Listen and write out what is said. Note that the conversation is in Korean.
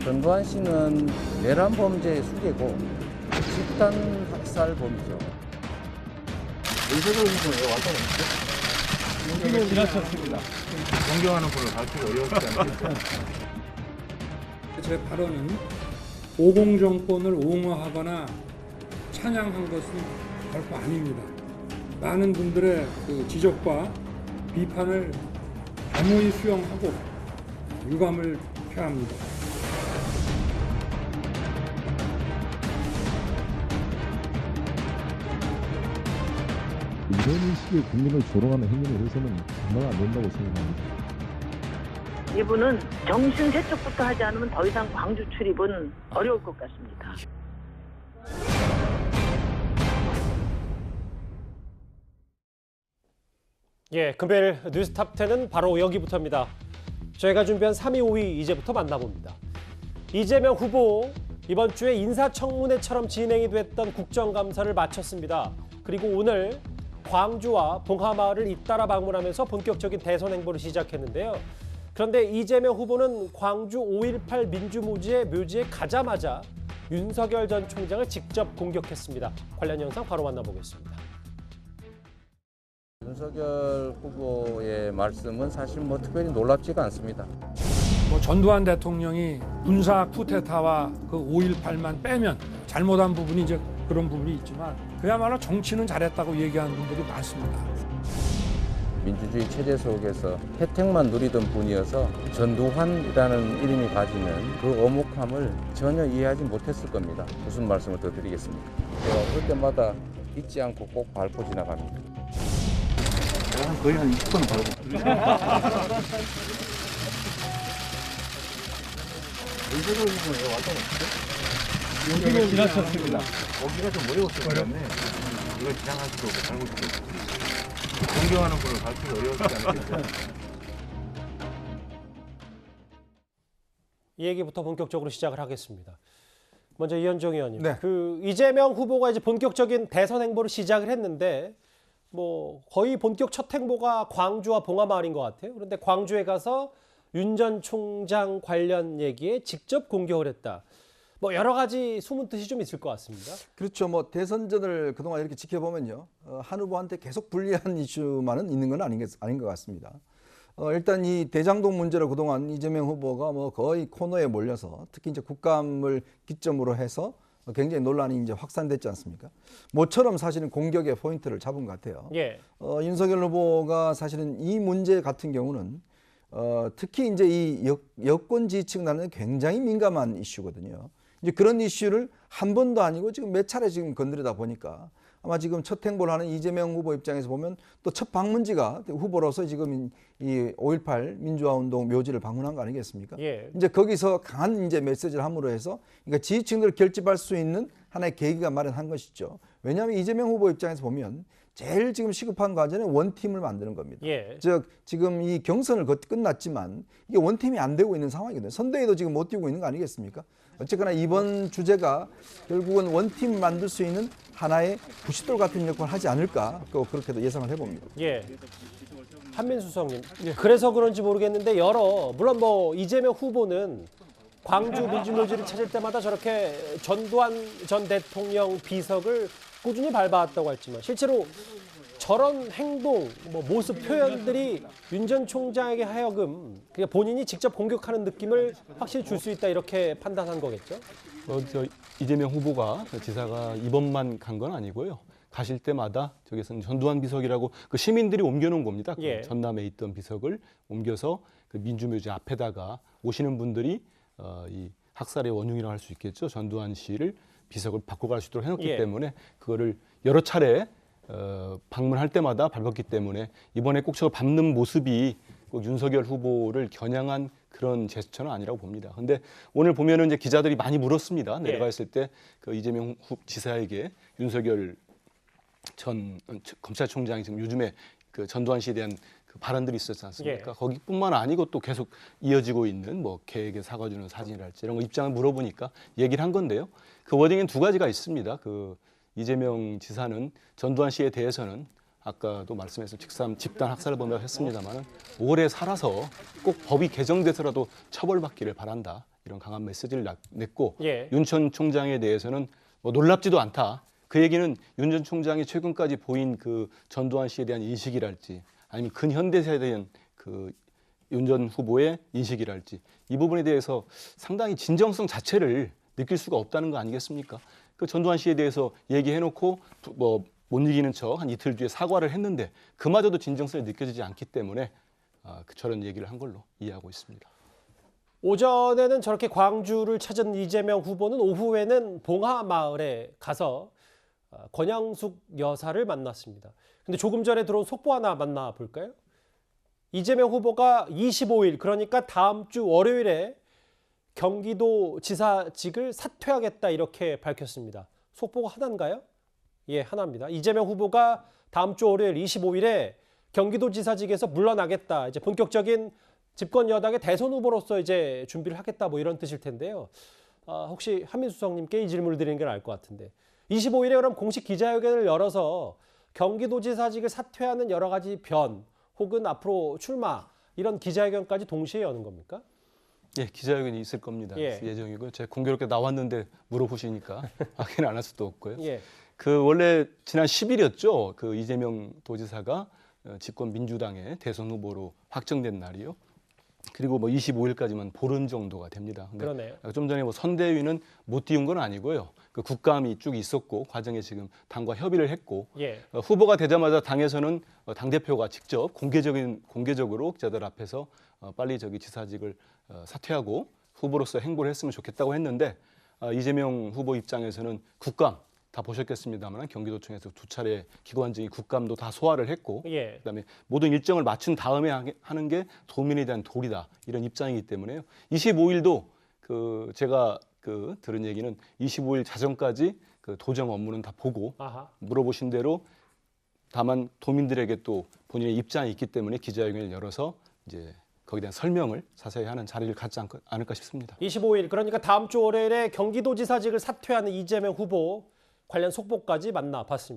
전두환 씨는 내란 범죄의 수괴고 집단 학살 범죄죠. 윤석열 후보에 와서 문제를 지나쳤습니다. 존경하는 분을 밝히기 어려웠지 않겠어요? 제 발언은 오공정권을 옹호하거나 찬양한 것은 결코 아닙니다. 많은 분들의 그 지적과 비판을 겸허히 수용하고 유감을 표합니다. 이런 식의 국민을 조롱하는 행위를 해서는 정말 안 된다고 생각합니다. 이분은 정신 세척부터 하지 않으면 더 이상 광주 출입은 어려울 것 같습니다. 예, 금요일 뉴스탑10은 바로 여기부터입니다. 저희가 준비한 3위, 5위 이제부터 만나봅니다. 이재명 후보 이번 주에 인사청문회처럼 진행이 됐던 국정감사를 마쳤습니다. 그리고 오늘 광주와 봉하마을을 잇따라 방문하면서 본격적인 대선 행보를 시작했는데요. 그런데 이재명 후보는 광주 5.18 민주무지의 묘지에 가자마자 윤석열 전 총장을 직접 공격했습니다. 관련 영상 바로 만나보겠습니다. 윤석열 후보의 말씀은 사실 특별히 놀랍지가 않습니다. 전두환 대통령이 군사 쿠데타와 그 5.18만 빼면 잘못한 부분이 이제 그런 부분이 있지만 그야말로 정치는 잘했다고 얘기하는 분들이 많습니다. 민주주의 체제 속에서 혜택만 누리던 분이어서 전두환이라는 이름이 가지는 그 엄혹함을 전혀 이해하지 못했을 겁니다. 무슨 말씀을 더 드리겠습니까? 제가 올 때마다 잊지 않고 꼭 밟고 지나갑니다. 거의 한 20번은 밟고. 윤석열 후보에 와서 문제를 지나쳤습니다. 거기가 좀 어려웠기 때문에 이걸 지나갈 수도 없고 밟을 수도 없고 존경하는 분을 밝히기 어려웠지 않겠어요? 이 얘기부터 본격적으로 시작을 하겠습니다. 먼저 이현정 의원님, 네. 이재명 후보가 이제 본격적인 대선 행보를 시작을 했는데 거의 본격 첫 행보가 광주와 봉하마을인 것 같아요. 그런데 광주에 가서 윤 전 총장 관련 얘기에 직접 공격을 했다. 여러 가지 숨은 뜻이 좀 있을 것 같습니다. 그렇죠. 대선전을 그동안 이렇게 지켜보면요. 한 후보한테 계속 불리한 이슈만은 있는 건 아닌 것 같습니다. 일단 이 대장동 문제로 그동안 이재명 후보가 거의 코너에 몰려서 특히 이제 국감을 기점으로 해서 굉장히 논란이 이제 확산됐지 않습니까? 모처럼 사실은 공격의 포인트를 잡은 것 같아요. 예. 윤석열 후보가 사실은 이 문제 같은 경우는 특히 이제 이 여권 지지층 나는 굉장히 민감한 이슈거든요. 이제 그런 이슈를 한 번도 아니고 지금 몇 차례 지금 건드리다 보니까 아마 지금 첫 행보를 하는 이재명 후보 입장에서 보면 또 첫 방문지가 후보로서 지금 이 5.18 민주화운동 묘지를 방문한 거 아니겠습니까? 예. 이제 거기서 강한 이제 메시지를 함으로 해서 그러니까 지지층들을 결집할 수 있는 하나의 계기가 마련한 것이죠. 왜냐하면 이재명 후보 입장에서 보면 제일 지금 시급한 과제는 원팀을 만드는 겁니다. 예. 즉 지금 이 경선을 끝났지만 이게 원팀이 안 되고 있는 상황이거든요. 선대위도 지금 못 뛰고 있는 거 아니겠습니까? 어쨌거나 이번 주제가 결국은 원팀을 만들 수 있는 하나의 부싯돌 같은 역할을 하지 않을까 그렇게도 예상을 해봅니다. 예. 한민수 수석님, 그래서 그런지 모르겠는데 물론 이재명 후보는 광주 민주묘지를 찾을 때마다 저렇게 전두환 전 대통령 비석을 꾸준히 밟아왔다고 했지만 실제로 저런 행동, 모습 표현들이 윤 전 총장에게 하여금 그냥 본인이 직접 공격하는 느낌을 확실히 줄 수 있다 이렇게 판단한 거겠죠? 이재명 후보가 지사가 이번만 간 건 아니고요. 가실 때마다 저기서는 전두환 비석이라고 그 시민들이 옮겨놓은 겁니다. 예. 전남에 있던 비석을 옮겨서 그 민주묘지 앞에다가 오시는 분들이 이 학살의 원흉이라고 할 수 있겠죠. 전두환 씨를 비석을 바꿔 갈 수 있도록 해놓기 예. 때문에 그거를 여러 차례 방문할 때마다 밟았기 때문에 이번에 꼭 저걸 밟는 모습이 꼭 윤석열 후보를 겨냥한 그런 제스처는 아니라고 봅니다. 그런데 오늘 보면은 이제 기자들이 많이 물었습니다. 내려갔을 때 그 이재명 지사에게 윤석열 전 검찰총장이 지금 요즘에 그 전두환 씨에 대한 그 그 발언들이 있었지 않습니까? 예. 거기뿐만 아니고 또 계속 이어지고 있는 뭐 개에게 사과주는 사진이랄지 이런 거 입장을 물어보니까 얘기를 한 건데요. 그 워딩엔 두 가지가 있습니다. 그 이재명 지사는 전두환 씨에 대해서는 아까도 말씀해서 집단 학살범이라고 했습니다만 오래 살아서 꼭 법이 개정돼서라도 처벌받기를 바란다. 이런 강한 메시지를 냈고 예. 윤 전 총장에 대해서는 뭐 놀랍지도 않다. 그 얘기는 윤 전 총장이 최근까지 보인 그 전두환 씨에 대한 인식이랄지 아니면 근현대사에 대한 그 윤 전 후보의 인식이랄지 이 부분에 대해서 상당히 진정성 자체를 느낄 수가 없다는 거 아니겠습니까? 그 전두환 씨에 대해서 얘기해놓고 뭐 못 이기는 척 한 이틀 뒤에 사과를 했는데 그마저도 진정성이 느껴지지 않기 때문에 저런 얘기를 한 걸로 이해하고 있습니다. 오전에는 저렇게 광주를 찾은 이재명 후보는 오후에는 봉하마을에 가서 권양숙 여사를 만났습니다. 근데 조금 전에 들어온 속보 하나 만나볼까요? 이재명 후보가 25일, 그러니까 다음 주 월요일에 경기도 지사직을 사퇴하겠다 이렇게 밝혔습니다. 속보가 하나인가요? 예, 하나입니다. 이재명 후보가 다음 주 월요일 25일에 경기도지사직에서 물러나겠다. 이제 본격적인 집권 여당의 대선 후보로서 이제 준비를 하겠다 뭐 이런 뜻일 텐데요. 혹시 한민수 수석님께 이 질문을 드리는 게 나을 것 같은데 25일에 그럼 공식 기자회견을 열어서 경기도지사직을 사퇴하는 여러 가지 변 혹은 앞으로 출마 이런 기자회견까지 동시에 여는 겁니까? 예, 기자회견이 있을 겁니다. 예. 예정이고요. 제가 공교롭게 나왔는데 물어보시니까 확인 안 할 수도 없고요. 예. 그 원래 지난 10일이었죠. 그 이재명 도지사가 집권 민주당의 대선 후보로 확정된 날이요. 그리고 뭐 25일까지만 보름 정도가 됩니다. 근데 그러네요. 좀 전에 뭐 선대위는 못 띄운 건 아니고요. 그 국감이 쭉 있었고 과정에 지금 당과 협의를 했고 예. 후보가 되자마자 당에서는 당 대표가 직접 공개적으로 기자들 앞에서 빨리 저기 지사직을 사퇴하고 후보로서 행보를 했으면 좋겠다고 했는데 이재명 후보 입장에서는 국감 다 보셨겠습니다만 경기도청에서 2차례 기관적인 국감도 다 소화를 했고 예. 그다음에 모든 일정을 마친 다음에 하는 게 도민에 대한 도리다 이런 입장이기 때문에요. 25일도 그 제가 그 들은 얘기는 25일 자정까지 그 도정 업무는 다 보고 아하. 물어보신 대로 다만 도민들에게 또 본인의 입장이 있기 때문에 기자회견을 열어서 이제 거기에 대한 설명을 자세히 하는 자리를 갖지 않을까 싶습니다. 25일, 그러니까 다음 주 월요일에 경기도지사직을 사퇴하는 이재명 후보 관련 속보까지 만나봤습니다.